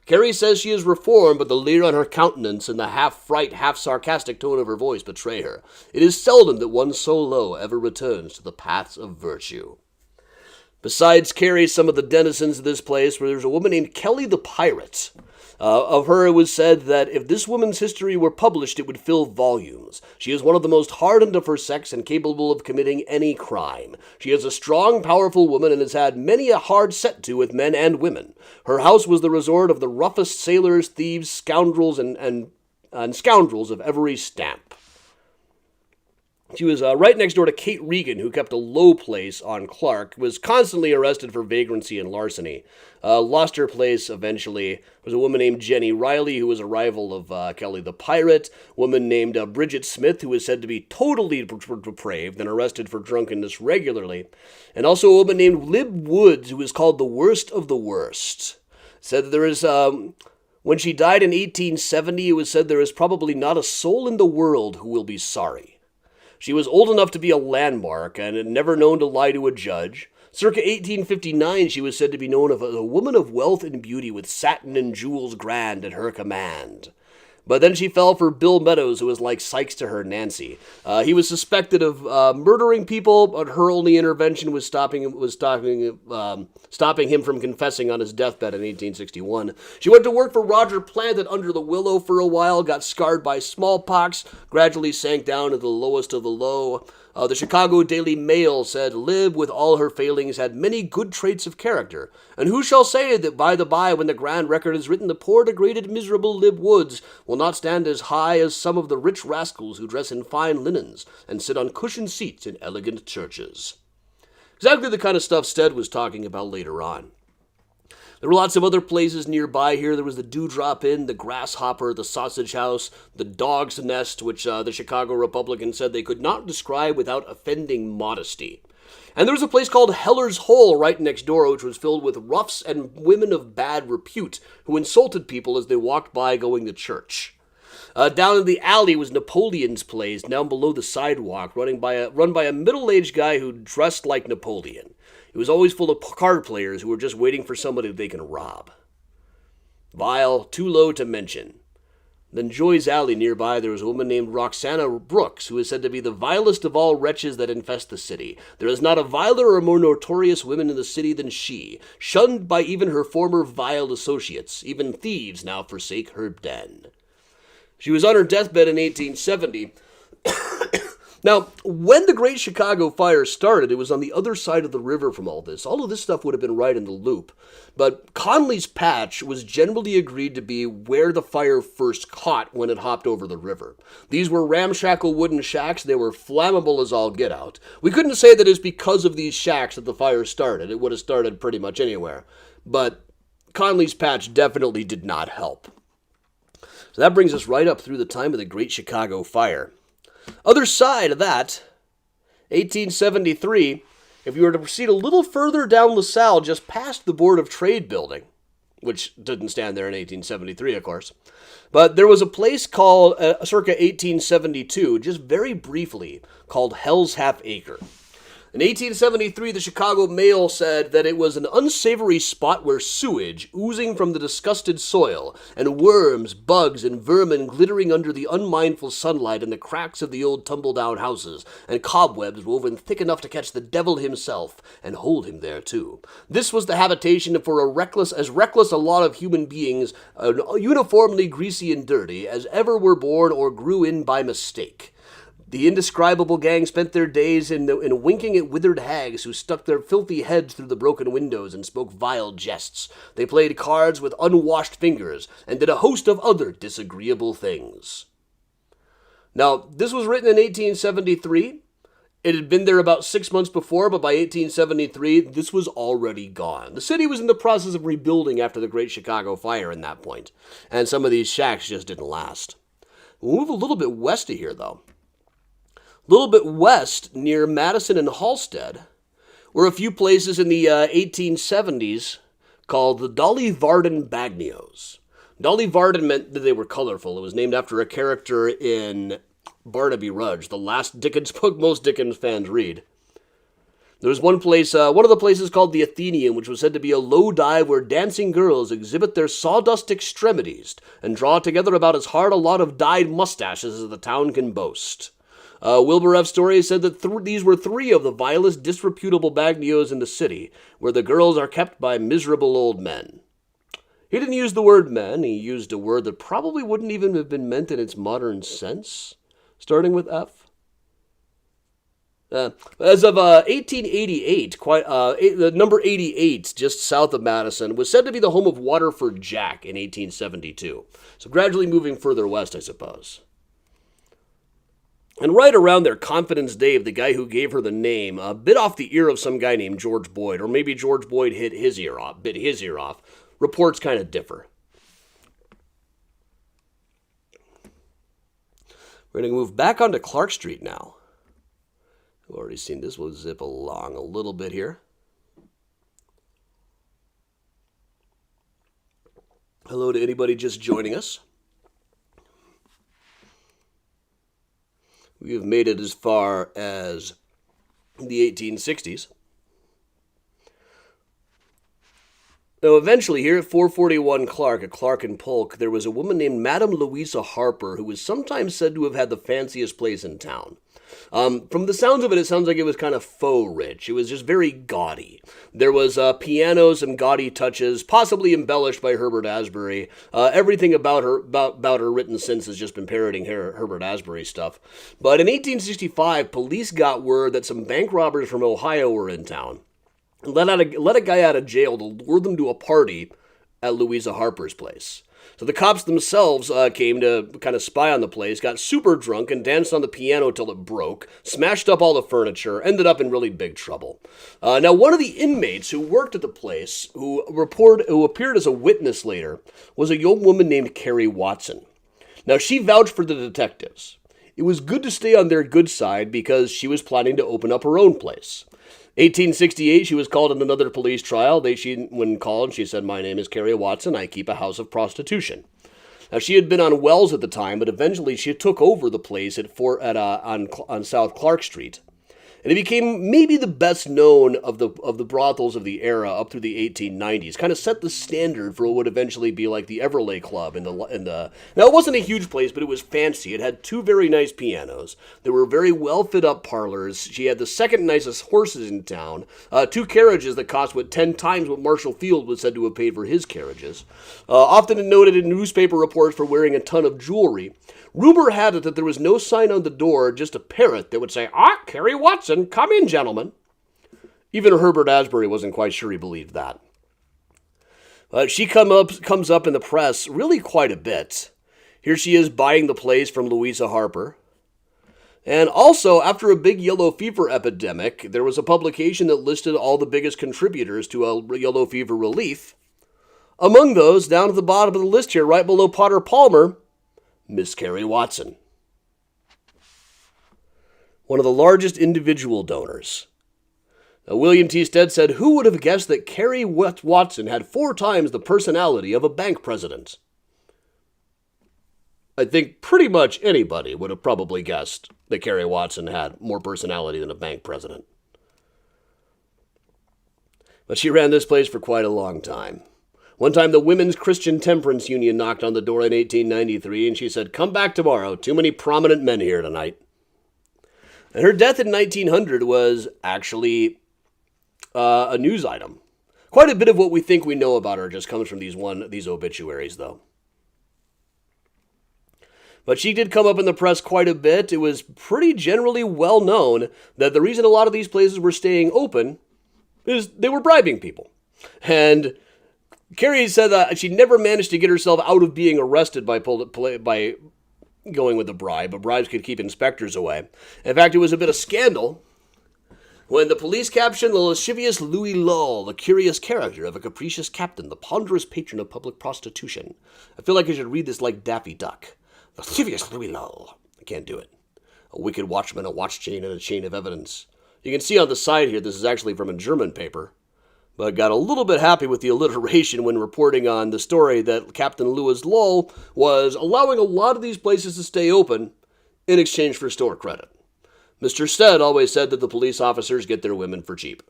Carrie says she is reformed, but the leer on her countenance and the half-fright, half-sarcastic tone of her voice betray her. It is seldom that one so low ever returns to the paths of virtue. Besides Carrie, some of the denizens of this place, where there's a woman named Kelly the Pirate. Of her, it was said that if this woman's history were published, it would fill volumes. She is one of the most hardened of her sex and capable of committing any crime. She is a strong, powerful woman and has had many a hard set to with men and women. Her house was the resort of the roughest sailors, thieves, scoundrels, and scoundrels of every stamp. She was right next door to Kate Regan, who kept a low place on Clark, was constantly arrested for vagrancy and larceny. Lost her place eventually. There was a woman named Jenny Riley, who was a rival of Kelly the Pirate. A woman named Bridget Smith, who was said to be totally depraved and arrested for drunkenness regularly. And also a woman named Lib Woods, who was called the worst of the worst. Said that there is... when she died in 1870, it was said there is probably not a soul in the world who will be sorry. She was old enough to be a landmark and had never known to lie to a judge. Circa 1859, she was said to be known as a woman of wealth and beauty with satin and jewels grand at her command. But then she fell for Bill Meadows, who was like Sykes to her Nancy. He was suspected of murdering people, but her only intervention was stopping him from confessing on his deathbed in 1861. She went to work for Roger Plant at Under the Willow for a while, got scarred by smallpox, gradually sank down to the lowest of the low. The Chicago Daily Mail said Lib, with all her failings, had many good traits of character. And who shall say that by the by, when the grand record is written, the poor, degraded, miserable Lib Woods will not stand as high as some of the rich rascals who dress in fine linens and sit on cushioned seats in elegant churches. Exactly the kind of stuff Stead was talking about later on. There were lots of other places nearby here. There was the Dewdrop Inn, the Grasshopper, the Sausage House, the Dog's Nest, which the Chicago Republican said they could not describe without offending modesty. And there was a place called Heller's Hole right next door, which was filled with roughs and women of bad repute who insulted people as they walked by going to church. Down in the alley was Napoleon's Place, down below the sidewalk, run by a middle-aged guy who dressed like Napoleon. It was always full of card players who were just waiting for somebody they can rob. Vile, too low to mention. Then Joy's Alley nearby, there was a woman named Roxana Brooks, who is said to be the vilest of all wretches that infest the city. There is not a viler or more notorious woman in the city than she, shunned by even her former vile associates. Even thieves now forsake her den. She was on her deathbed in 1870. Now, when the Great Chicago Fire started, it was on the other side of the river from all this. All of this stuff would have been right in the loop. But Conley's Patch was generally agreed to be where the fire first caught when it hopped over the river. These were ramshackle wooden shacks. They were flammable as all get out. We couldn't say that it's because of these shacks that the fire started. It would have started pretty much anywhere. But Conley's Patch definitely did not help. So that brings us right up through the time of the Great Chicago Fire. Other side of that, 1873, if you were to proceed a little further down LaSalle, just past the Board of Trade building, which didn't stand there in 1873, of course, but there was a place called, circa 1872, just very briefly, called Hell's Half Acre. In 1873, the Chicago Mail said that it was an unsavory spot where sewage, oozing from the disgusted soil, and worms, bugs, and vermin glittering under the unmindful sunlight in the cracks of the old tumble-down houses, and cobwebs woven thick enough to catch the devil himself, and hold him there, too. This was the habitation for as reckless a lot of human beings, uniformly greasy and dirty, as ever were born or grew in by mistake. The indescribable gang spent their days in winking at withered hags who stuck their filthy heads through the broken windows and spoke vile jests. They played cards with unwashed fingers and did a host of other disagreeable things. Now, this was written in 1873. It had been there about 6 months before, but by 1873, this was already gone. The city was in the process of rebuilding after the Great Chicago Fire at that point, and some of these shacks just didn't last. We'll move a little bit west of here, though. A little bit west, near Madison and Halstead, were a few places in the 1870s called the Dolly Varden Bagnios. Dolly Varden meant that they were colorful. It was named after a character in Barnaby Rudge, the last Dickens book most Dickens fans read. There was one of the places called the Athenaeum, which was said to be a low dive where dancing girls exhibit their sawdust extremities and draw together about as hard a lot of dyed mustaches as the town can boast. Wilbur F. Story said that these were three of the vilest, disreputable bagnios in the city, where the girls are kept by miserable old men. He didn't use the word men. He used a word that probably wouldn't even have been meant in its modern sense, starting with F. As of 1888, the number 88, just south of Madison, was said to be the home of Waterford Jack in 1872. So gradually moving further west, I suppose. And right around there, Confidence Dave, the guy who gave her the name, bit off the ear of some guy named George Boyd, or maybe George Boyd bit his ear off. Reports kind of differ. We're going to move back onto Clark Street now. We've already seen this. We'll zip along a little bit here. Hello to anybody just joining us. We have made it as far as the 1860s. Now, eventually, here at 441 Clark, at Clark and Polk, there was a woman named Madame Louisa Harper, who was sometimes said to have had the fanciest place in town. From the sounds of it, it sounds like it was kind of faux rich. It was just very gaudy. There was pianos and gaudy touches, possibly embellished by Herbert Asbury. Everything about her written since has just been parroting Herbert Asbury stuff. But in 1865, police got word that some bank robbers from Ohio were in town. Let a guy out of jail to lure them to a party at Louisa Harper's place. So the cops themselves came to kind of spy on the place, got super drunk, and danced on the piano till it broke, smashed up all the furniture, ended up in really big trouble. Now, one of the inmates who worked at the place, who appeared as a witness later, was a young woman named Carrie Watson. Now, she vouched for the detectives. It was good to stay on their good side because she was planning to open up her own place. 1868, she was called in another police trial. When called, she said, "My name is Carrie Watson. I keep a house of prostitution." Now, she had been on wells at the time, but eventually she took over the place on South Clark Street. And it became maybe the best known of the brothels of the era up through the 1890s. Kind of set the standard for what would eventually be like the Everleigh Club Now, it wasn't a huge place, but it was fancy. It had 2 very nice pianos. There were very well fit up parlors. She had the second nicest horses in town. 2 carriages that cost 10 times what Marshall Field was said to have paid for his carriages. Often noted in newspaper reports for wearing a ton of jewelry. Rumor had it that there was no sign on the door, just a parrot that would say, Carrie Watson, come in, gentlemen. Even Herbert Asbury wasn't quite sure he believed that. She comes up in the press really quite a bit. Here she is buying the place from Louisa Harper. And also, after a big yellow fever epidemic, there was a publication that listed all the biggest contributors to a yellow fever relief. Among those, down at the bottom of the list here, right below Potter Palmer, Miss Carrie Watson. One of the largest individual donors. Now, William T. Stead said, "Who would have guessed that Carrie Watson had 4 times the personality of a bank president?" I think pretty much anybody would have probably guessed that Carrie Watson had more personality than a bank president. But she ran this place for quite a long time. One time, the Women's Christian Temperance Union knocked on the door in 1893, and she said, "Come back tomorrow. Too many prominent men here tonight." And her death in 1900 was actually a news item. Quite a bit of what we think we know about her just comes from these obituaries, though. But she did come up in the press quite a bit. It was pretty generally well known that the reason a lot of these places were staying open is they were bribing people. And Carrie said that she never managed to get herself out of being arrested by going with a bribe, but bribes could keep inspectors away. In fact, it was a bit of scandal when the police captioned the lascivious Louis Lull, the curious character of a capricious captain, the ponderous patron of public prostitution. I feel like I should read this like Daffy Duck. The lascivious Louis Lull. I can't do it. A wicked watchman, a watch chain, and a chain of evidence. You can see on the side here, this is actually from a German paper. But got a little bit happy with the alliteration when reporting on the story that Captain Louis Lull was allowing a lot of these places to stay open in exchange for store credit. Mr. Stead always said that the police officers get their women for cheap.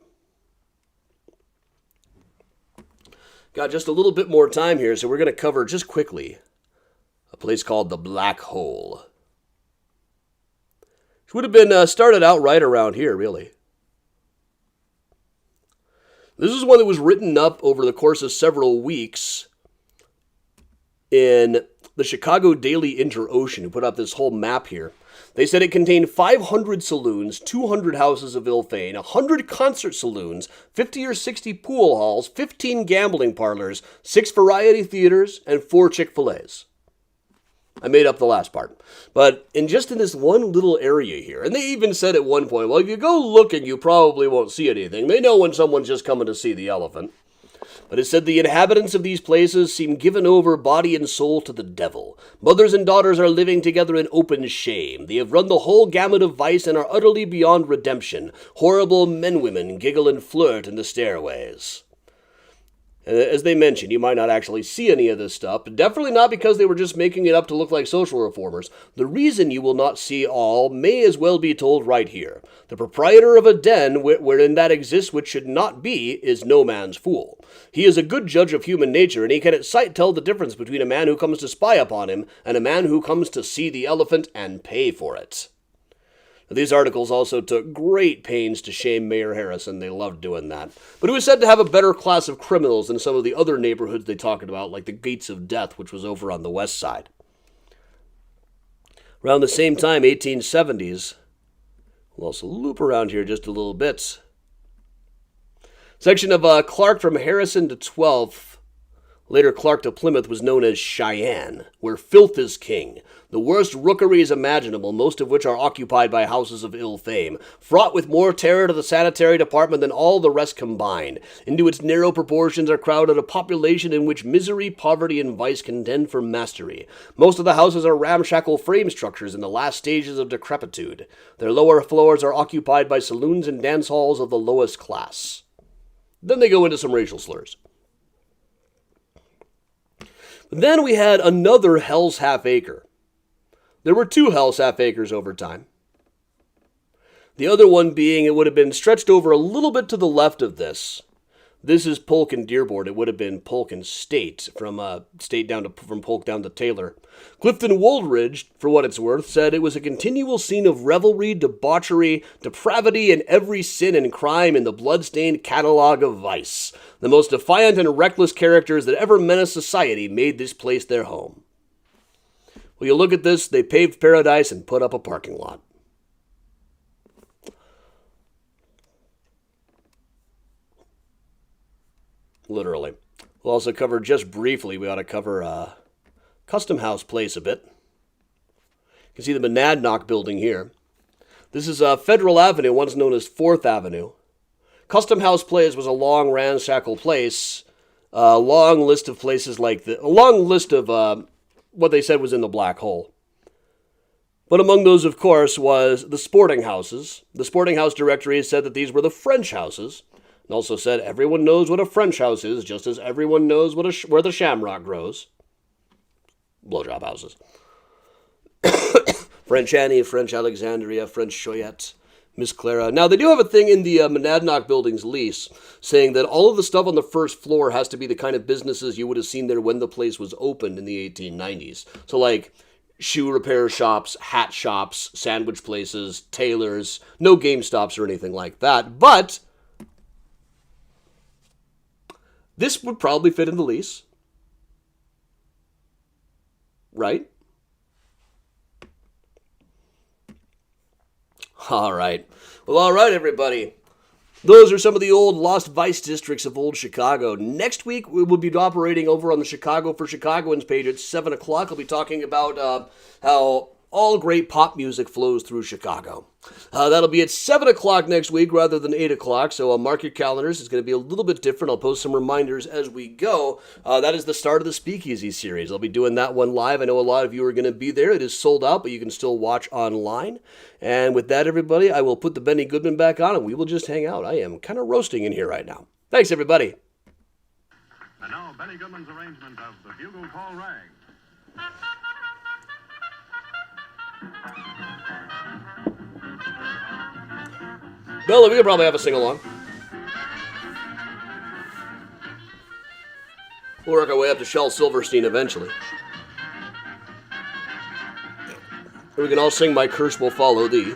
Got just a little bit more time here, so we're going to cover just quickly a place called the Black Hole. Which would have been started out right around here, really. This is one that was written up over the course of several weeks in the Chicago Daily Inter-Ocean, who put up this whole map here. They said it contained 500 saloons, 200 houses of ill fame, 100 concert saloons, 50 or 60 pool halls, 15 gambling parlors, 6 variety theaters, and 4 Chick-fil-A's. I made up the last part. But in this one little area here, and they even said at one point, well, if you go looking, you probably won't see anything. They know when someone's just coming to see the elephant. But it said the inhabitants of these places seem given over body and soul to the devil. Mothers and daughters are living together in open shame. They have run the whole gamut of vice and are utterly beyond redemption. Horrible men-women giggle and flirt in the stairways. As they mentioned, you might not actually see any of this stuff, but definitely not because they were just making it up to look like social reformers. The reason you will not see all may as well be told right here. The proprietor of a den wherein that exists which should not be is no man's fool. He is a good judge of human nature, and he can at sight tell the difference between a man who comes to spy upon him and a man who comes to see the elephant and pay for it. These articles also took great pains to shame Mayor Harrison. They loved doing that. But he was said to have a better class of criminals than some of the other neighborhoods they talked about, like the Gates of Death, which was over on the west side. Around the same time, 1870s, we'll also loop around here just a little bit. Section of Clark from Harrison to 12th, Later, Clark to Plymouth was known as Cheyenne, where filth is king, the worst rookeries imaginable, most of which are occupied by houses of ill fame, fraught with more terror to the sanitary department than all the rest combined. Into its narrow proportions are crowded a population in which misery, poverty, and vice contend for mastery. Most of the houses are ramshackle frame structures in the last stages of decrepitude. Their lower floors are occupied by saloons and dance halls of the lowest class. Then they go into some racial slurs. Then we had another Hell's Half Acre. There were 2 Hell's Half Acres over time. The other one being it would have been stretched over a little bit to the left of this. This is Polk and Dearborn. It would have been Polk and State, from Polk down to Taylor. Clifton Woolridge, for what it's worth, said it was a continual scene of revelry, debauchery, depravity, and every sin and crime in the blood-stained catalog of vice. The most defiant and reckless characters that ever menaced society made this place their home. Well, you look at this, they paved paradise and put up a parking lot. Literally. We'll also cover just briefly, we ought to cover Custom House Place a bit. You can see the Monadnock building here. This is Federal Avenue, once known as 4th Avenue. Custom House Place was a long ramshackle place. A long list of places like a long list of what they said was in the black hole. But among those, of course, was the sporting houses. The sporting house directory said that these were the French houses. And also said everyone knows what a French house is, just as everyone knows where the shamrock grows. Blowjob houses. French Annie, French Alexandria, French Choyette, Miss Clara. Now, they do have a thing in the Monadnock building's lease saying that all of the stuff on the first floor has to be the kind of businesses you would have seen there when the place was opened in the 1890s. So, like, shoe repair shops, hat shops, sandwich places, tailors, no GameStops or anything like that. But this would probably fit in the lease. Right? All right. Well, all right, everybody. Those are some of the old lost vice districts of old Chicago. Next week, we will be operating over on the Chicago for Chicagoans page at 7 o'clock. I'll be talking about how all great pop music flows through Chicago. That'll be at 7 o'clock next week rather than 8 o'clock, so mark your calendars. It's going to be a little bit different. I'll post some reminders as we go. That is the start of the Speakeasy series. I'll be doing that one live. I know a lot of you are going to be there. It is sold out, but you can still watch online. And with that, everybody, I will put the Benny Goodman back on, and we will just hang out. I am kind of roasting in here right now. Thanks, everybody. And now, Benny Goodman's arrangement of the Bugle Call Rag. Bella, we could probably have a sing-along. We'll work our way up to Shel Silverstein eventually. And we can all sing My Curse Will Follow Thee.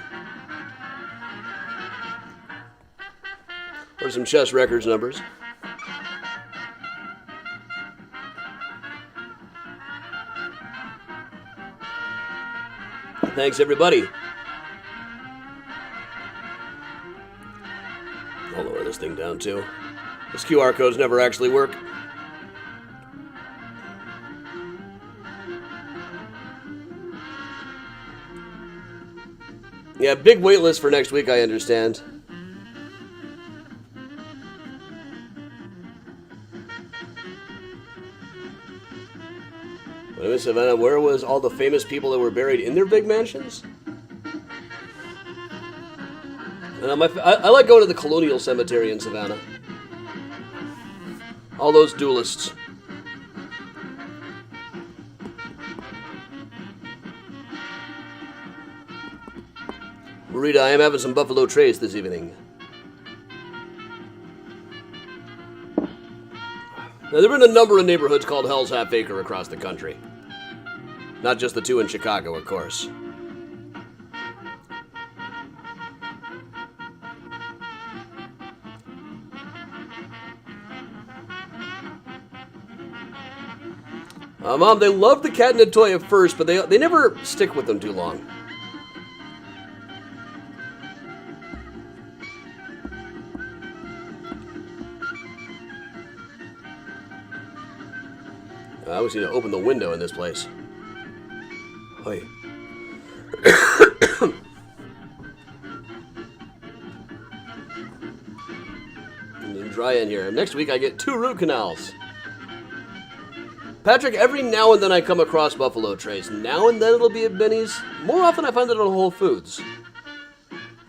Or some Chess Records numbers. Thanks, everybody. I'll lower this thing down, too. These QR codes never actually work. Yeah, big wait list for next week, I understand. Wait a minute, Savannah, where was all the famous people that were buried in their big mansions? I like going to the Colonial Cemetery in Savannah. All those duelists. Marita, I am having some Buffalo Trace this evening. Now, there have been a number of neighborhoods called Hell's Half Acre across the country. Not just the 2 in Chicago, of course. Mom, they love the cat and the toy at first, but they never stick with them too long. I always need to open the window in this place. Oi. And then dry in here. Next week I get 2 root canals. Patrick, every now and then I come across Buffalo Trace. Now and then it'll be at Benny's. More often I find it at Whole Foods.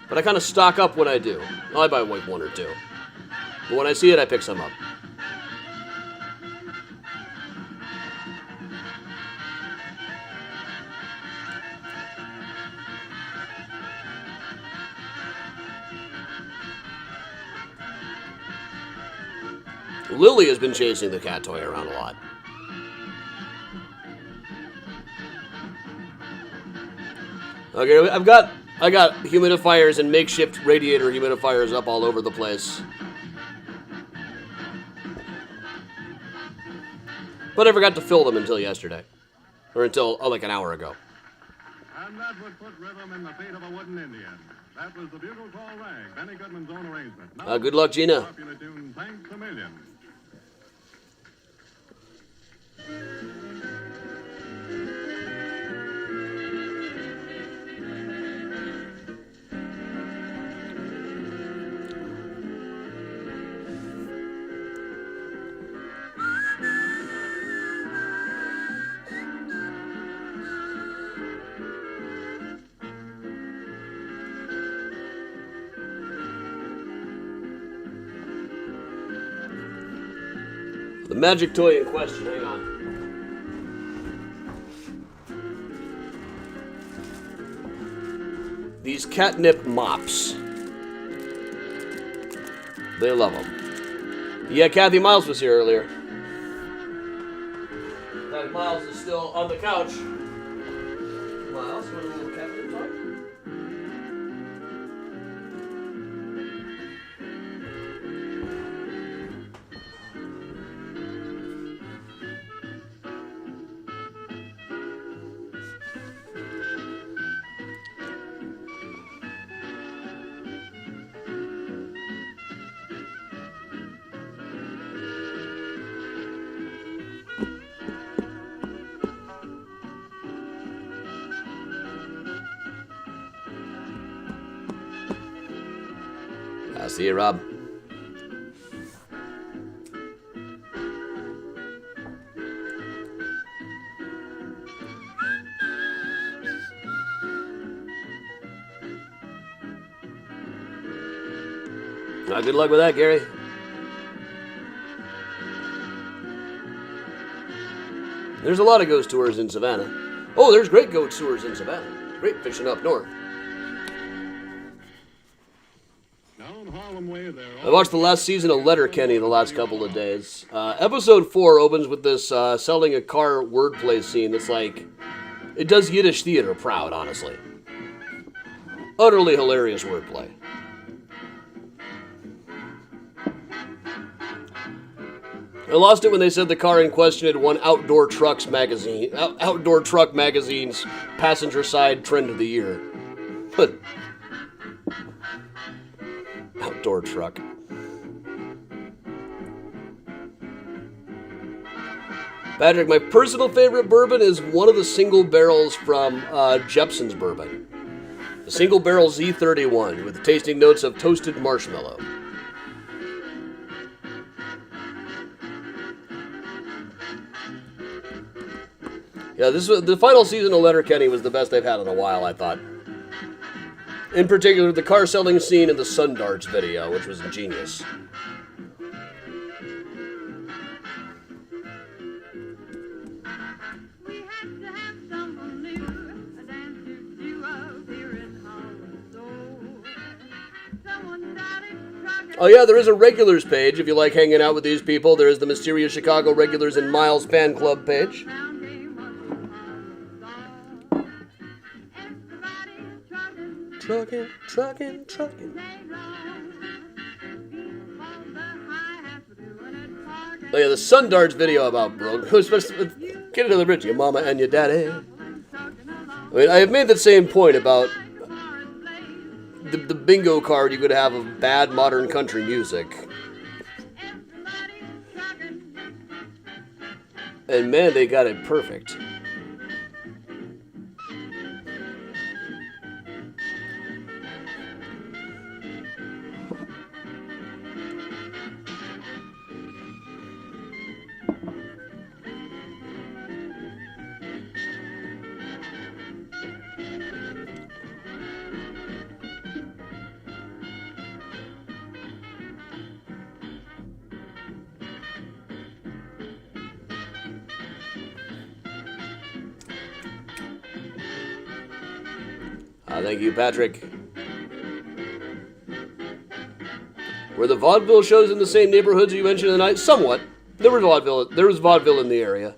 But I kind of stock up when I do. Well, I buy like 1 or 2. But when I see it, I pick some up. Lily has been chasing the cat toy around a lot. Okay, I got humidifiers and makeshift radiator humidifiers up all over the place. But I forgot to fill them until yesterday. Or until, like, an hour ago. And that would put rhythm in the feet of a wooden Indian. That was the bugle call rag, Benny Goodman's own arrangement. Now, Good luck, Gina. Popular tune, Thanks a Million. The magic toy in question, hang on. These catnip mops. They love them. Yeah, Kathy Miles was here earlier. Kathy Miles is still on the couch. Miles, you want a little catnip talk? I see you, Rob. Good luck with that, Gary. There's a lot of ghost tours in Savannah. Oh, there's great ghost tours in Savannah. Great fishing up north. I watched the last season of Letterkenny the last couple of days. Episode 4 opens with this selling a car wordplay scene that's like, it does Yiddish theater proud, honestly. Utterly hilarious wordplay. I lost it when they said the car in question had won Outdoor Truck Magazine's passenger side trend of the year. But outdoor truck. Patrick, my personal favorite bourbon is one of the single barrels from Jepson's Bourbon. The single barrel Z31 with the tasting notes of toasted marshmallow. Yeah, the final season of Letterkenny was the best they've had in a while, I thought. In particular, the car selling scene in the Sundarts video, which was ingenious. Oh yeah, there is a regulars page if you like hanging out with these people. There is the Mysterious Chicago Regulars and Miles fan club page. Truckin'. Oh yeah, the Sundarts video about Brooke, especially with Get Into the Bridge, your mama and your daddy. I mean, I have made the same point about the bingo card you could have of bad modern country music. And man, they got it perfect. Thank you, Patrick. Were the vaudeville shows in the same neighborhoods you mentioned tonight? Somewhat. There was vaudeville in the area.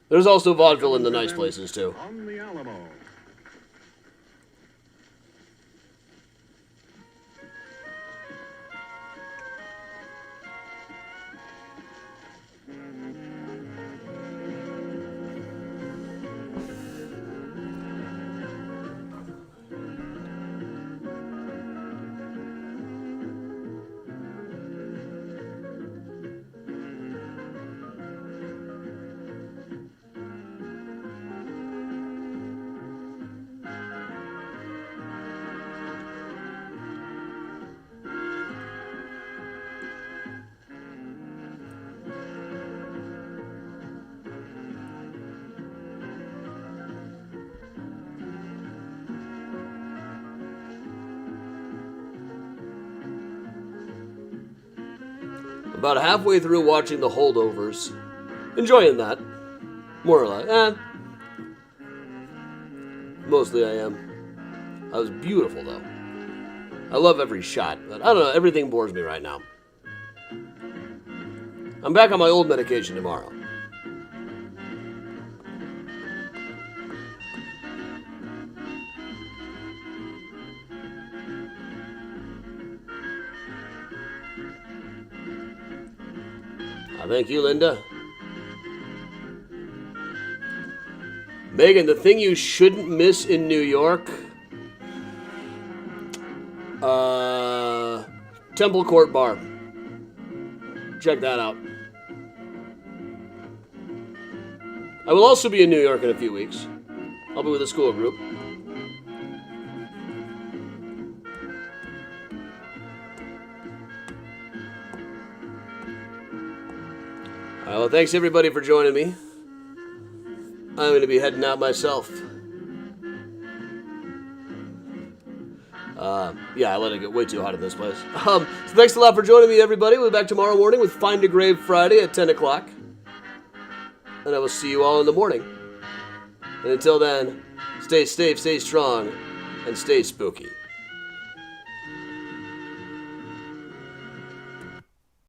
There's also vaudeville in the nice places, too. On the Alamo. About halfway through watching The Holdovers. Enjoying that. More or less. Mostly I am. That was beautiful, though. I love every shot, but I don't know, everything bores me right now. I'm back on my old medication tomorrow. Thank you, Linda. Megan, the thing you shouldn't miss in New York. Temple Court Bar. Check that out. I will also be in New York in a few weeks. I'll be with a school group. Well, thanks everybody for joining me. I'm going to be heading out myself. I let it get way too hot in this place. So thanks a lot for joining me, everybody. We'll be back tomorrow morning with Find a Grave Friday at 10 o'clock. And I will see you all in the morning. And until then, stay safe, stay strong, and stay spooky.